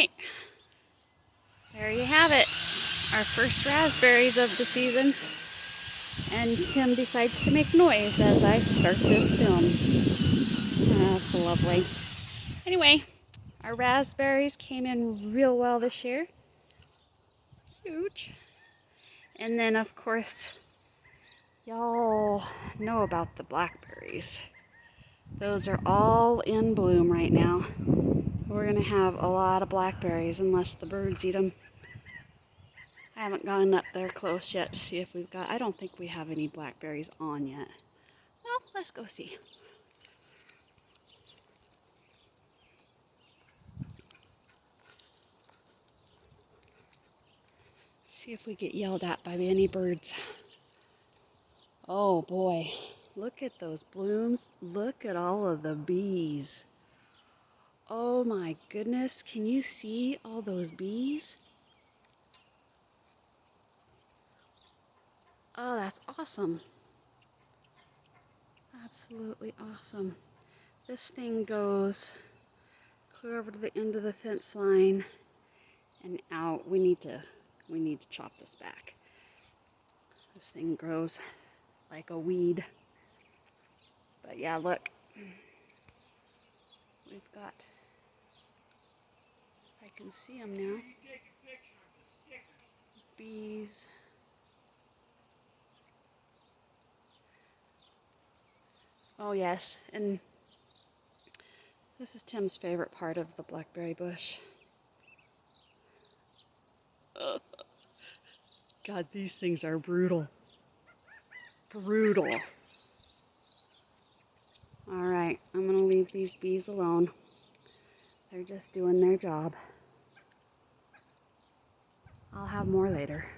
Alright, there you have it. Our first raspberries of the season. And Tim decides to make noise as I start this film. That's lovely. Anyway, our raspberries came in real well this year. Huge. And then, of course, y'all know about the blackberries. Those are all in bloom right now. We're going to have a lot of blackberries unless the birds eat them. I haven't gone up there close yet to see if we've got... I don't think we have any blackberries on yet. Well, let's go see. See if we get yelled at by any birds. Oh boy, look at those blooms. Look at all of the bees. Oh my goodness, can you see all those bees? Oh, that's awesome. Absolutely awesome. This thing goes clear over to the end of the fence line and out. We need to chop this back. This thing grows like a weed. But yeah, look. We've got, if I can see them now, bees. Oh yes, and this is Tim's favorite part of the blackberry bush. God, these things are brutal. Brutal. Alright, I'm going to leave these bees alone. They're just doing their job. I'll have more later.